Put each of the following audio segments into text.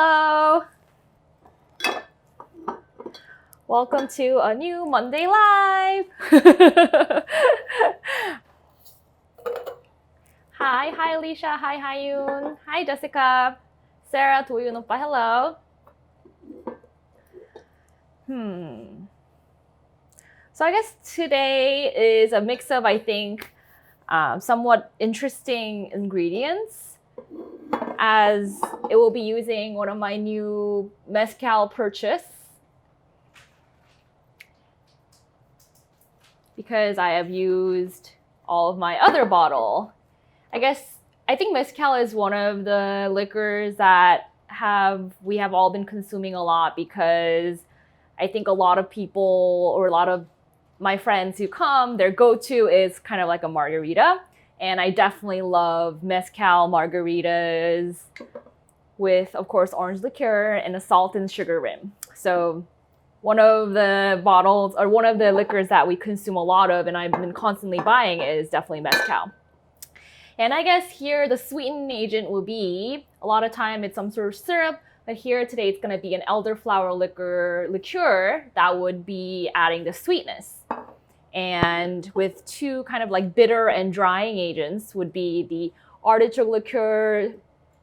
Hello! Welcome to a new Monday Live! Hi Alicia, hi Hyun, hi Jessica, Sarah, Tuyun Oppa, hello. So I guess today is a mix of, I think, somewhat interesting ingredients, as it will be using one of my new Mezcal purchase, because I have used all of my other bottle. I think Mezcal is one of the liquors that we have all been consuming a lot, because I think a lot of people, or a lot of my friends who come, their go-to is kind of like a margarita. And I definitely love Mezcal margaritas with, of course, orange liqueur and a salt and sugar rim. So one of the bottles, or one of the liquors that we consume a lot of and I've been constantly buying, is definitely Mezcal. And I guess here the sweetening agent will be, a lot of time it's some sort of syrup, but here today it's going to be an elderflower liqueur that would be adding the sweetness. And with two kind of like bitter and drying agents would be the artichoke liqueur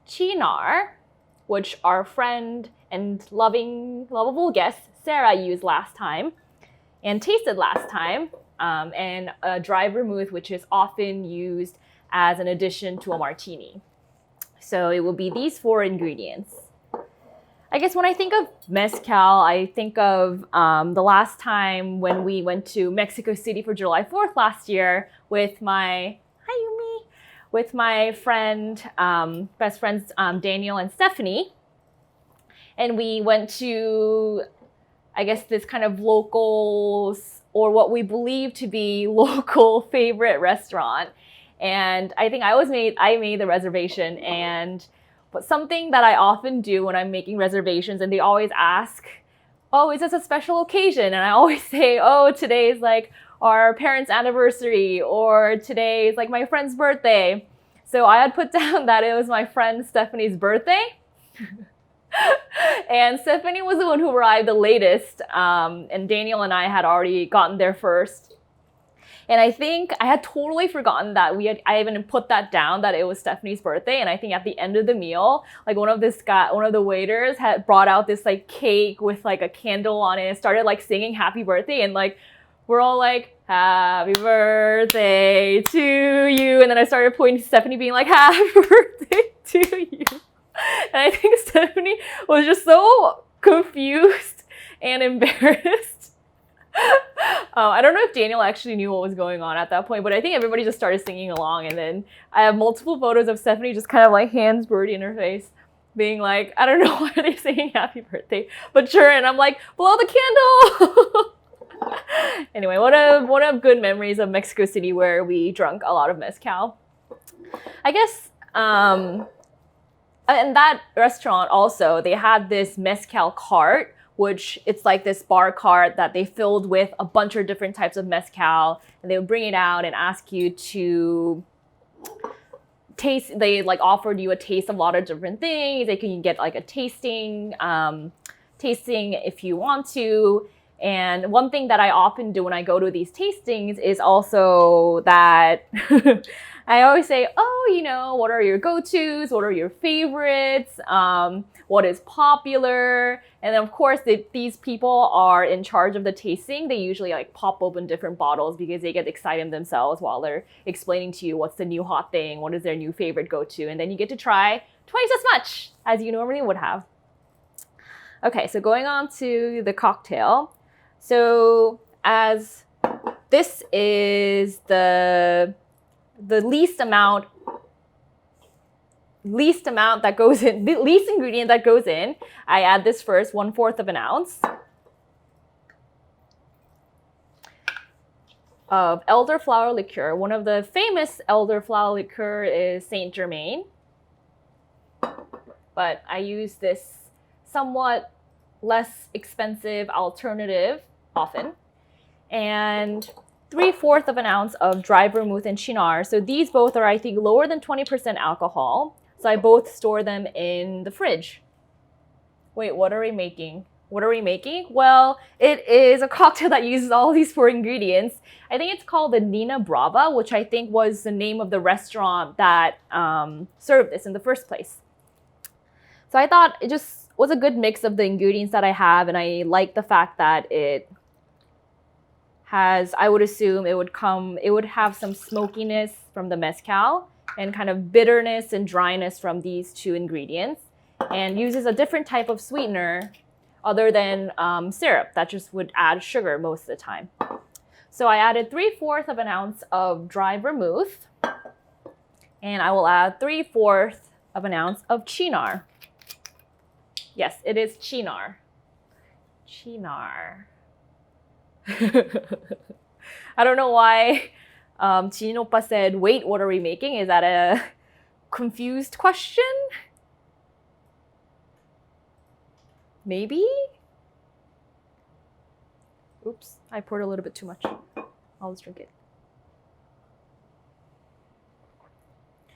Cynar, which our friend and lovable guest Sarah used last time and tasted last time, and a dry vermouth, which is often used as an addition to a martini. So it will be these four ingredients. I guess when I think of Mezcal, I think of the last time when we went to Mexico City for July 4th last year with my, with my best friends Daniel and Stephanie. And we went to, I guess, this kind of local, or what we believe to be local favorite restaurant. And I think I made the reservation, but something that I often do when I'm making reservations, and they always ask, oh, is this a special occasion? And I always say, oh, today is like our parents' anniversary, or today is like my friend's birthday. So I had put down that it was my friend Stephanie's birthday. And Stephanie was the one who arrived the latest, and Daniel and I had already gotten there first. And I think I had totally forgotten that I even put that down, that it was Stephanie's birthday. And I think at the end of the meal, like one of the waiters had brought out this like cake with like a candle on it and started like singing happy birthday. And like, we're all like, happy birthday to you. And then I started pointing to Stephanie being like, happy birthday to you. And I think Stephanie was just so confused and embarrassed. I don't know if Daniel actually knew what was going on at that point, but I think everybody just started singing along. And then I have multiple photos of Stephanie just kind of like hands birdie in her face, being like, I don't know why they're singing happy birthday, but sure. And I'm like, blow the candle. Anyway, one of good memories of Mexico City, where we drank a lot of mezcal. I guess, in that restaurant also, they had this mezcal cart, which it's like this bar cart that they filled with a bunch of different types of mezcal, and they would bring it out and ask you to taste. They like offered you a taste of a lot of different things. They can get like a tasting if you want to. And one thing that I often do when I go to these tastings is also that I always say, oh, what are your go-tos? What are your favorites? What is popular? And then of course, these people are in charge of the tasting. They usually like pop open different bottles because they get excited themselves while they're explaining to you what's the new hot thing, what is their new favorite go-to. And then you get to try twice as much as you normally would have. Okay, so going on to the cocktail. So as this is the least amount that goes in, the least ingredient that goes in, I add this first, 1/4 of an ounce of elderflower liqueur. One of the famous elderflower liqueur is Saint Germain, but I use this somewhat less expensive alternative often. And 3/4 of an ounce of dry vermouth and Cynar. So these both are, I think, lower than 20% alcohol. So I both store them in the fridge. Wait, what are we making? What are we making? Well, it is a cocktail that uses all these 4 ingredients. I think it's called the Nina Brava, which I think was the name of the restaurant that served this in the first place. So I thought it just was a good mix of the ingredients that I have, and I like the fact that it has, I would assume it would have some smokiness from the mezcal and kind of bitterness and dryness from these 2 ingredients, and uses a different type of sweetener other than syrup that just would add sugar most of the time. So I added 3/4 of an ounce of dry vermouth, and I will add 3/4 of an ounce of Cynar. Yes, it is Cynar. Cynar. I don't know why Jin Oppa said, wait, what are we making? Is that a confused question? Maybe? Oops, I poured a little bit too much. I'll just drink it.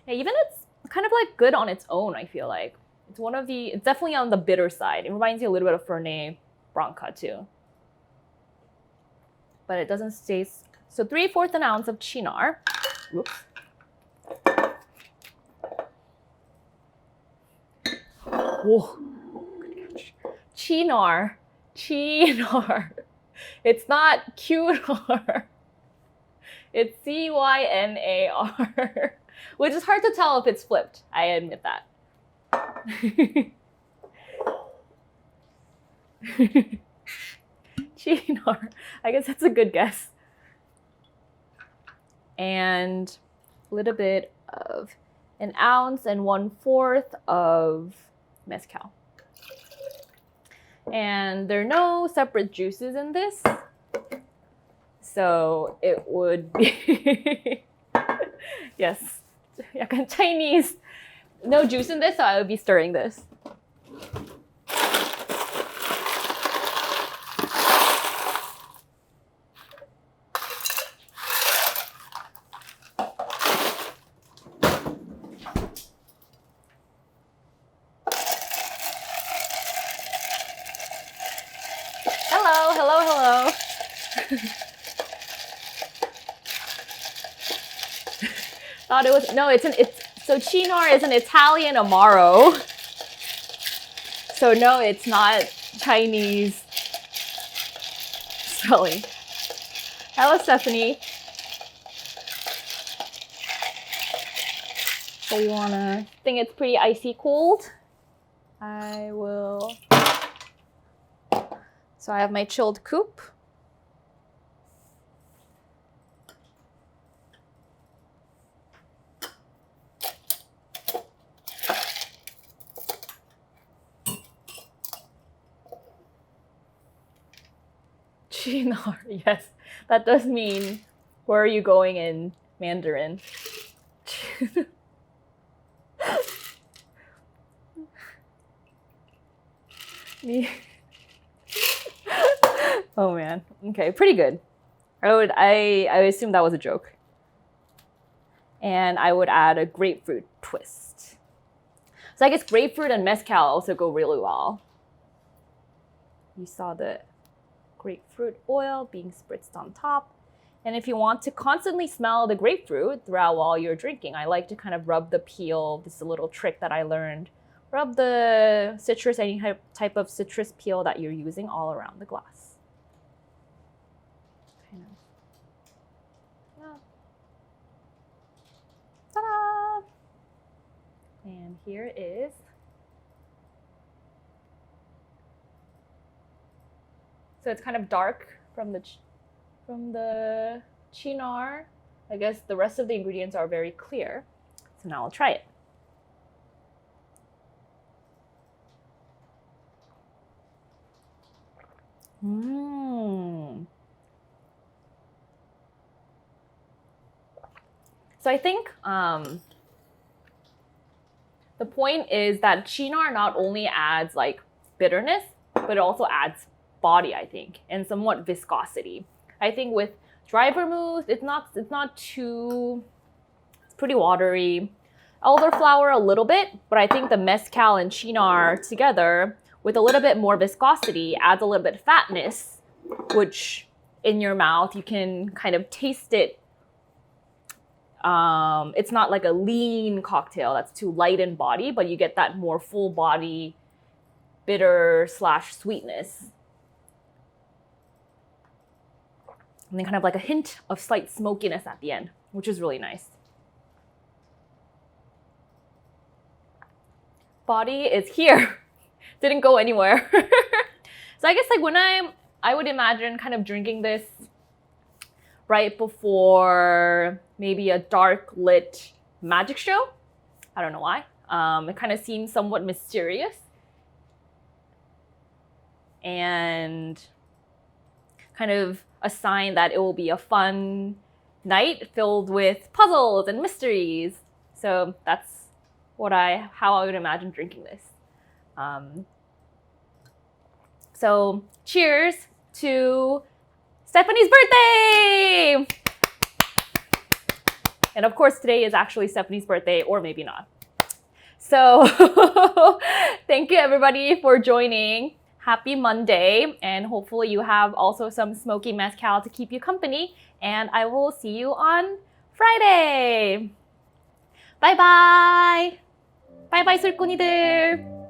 Yeah, even it's kind of like good on its own, I feel like. It's definitely on the bitter side. It reminds me a little bit of Fernet Branca too. But it doesn't taste. So 3/4 an ounce of Cynar. Whoops. Whoa. Cynar. Cynar. It's not Cynar. It's Cynar. Which is hard to tell if it's flipped. I admit that. Cynar. I guess that's a good guess. And a little bit of 1 ounce and 1/4 of mezcal. And there are no separate juices in this. So it would be, yes, 약간 Chinese. No juice in this, so I would be stirring this. Hello. Thought it was, no, so Cynar is an Italian Amaro. So no, it's not Chinese spelling. Hello, Stephanie. So you wanna think it's pretty icy cold? I will. So I have my chilled coupe. Cynar, yes. That does mean, where are you going in Mandarin? Oh man. Okay, pretty good. I assume that was a joke. And I would add a grapefruit twist. So I guess grapefruit and mezcal also go really well. You saw the grapefruit oil being spritzed on top. And if you want to constantly smell the grapefruit throughout while you're drinking, I like to kind of rub the peel. This is a little trick that I learned. Rub the citrus, any type of citrus peel that you're using, all around the glass. Kind of. Yeah. Ta-da! And here is so it's kind of dark from the Cynar. I guess the rest of the ingredients are very clear. So now I'll try it. So I think the point is that Cynar not only adds like bitterness, but it also adds body, I think, and somewhat viscosity. I think with dry vermouth, it's not too, it's pretty watery. Elderflower a little bit, but I think the mezcal and Cynar together with a little bit more viscosity adds a little bit of fatness, which in your mouth you can kind of taste it. It's not like a lean cocktail that's too light in body, but you get that more full body bitter / sweetness. And then kind of like a hint of slight smokiness at the end, which is really nice. Body is here. Didn't go anywhere. So I guess like when I would imagine kind of drinking this right before maybe a dark lit magic show. I don't know why. It kind of seems somewhat mysterious and kind of a sign that it will be a fun night filled with puzzles and mysteries. So that's how I would imagine drinking this. So cheers to Stephanie's birthday! And of course, today is actually Stephanie's birthday, or maybe not. So thank you everybody for joining. Happy Monday, and hopefully you have also some smoky mezcal to keep you company, and I will see you on Friday. Bye-bye! Bye-bye, 술꾼이들!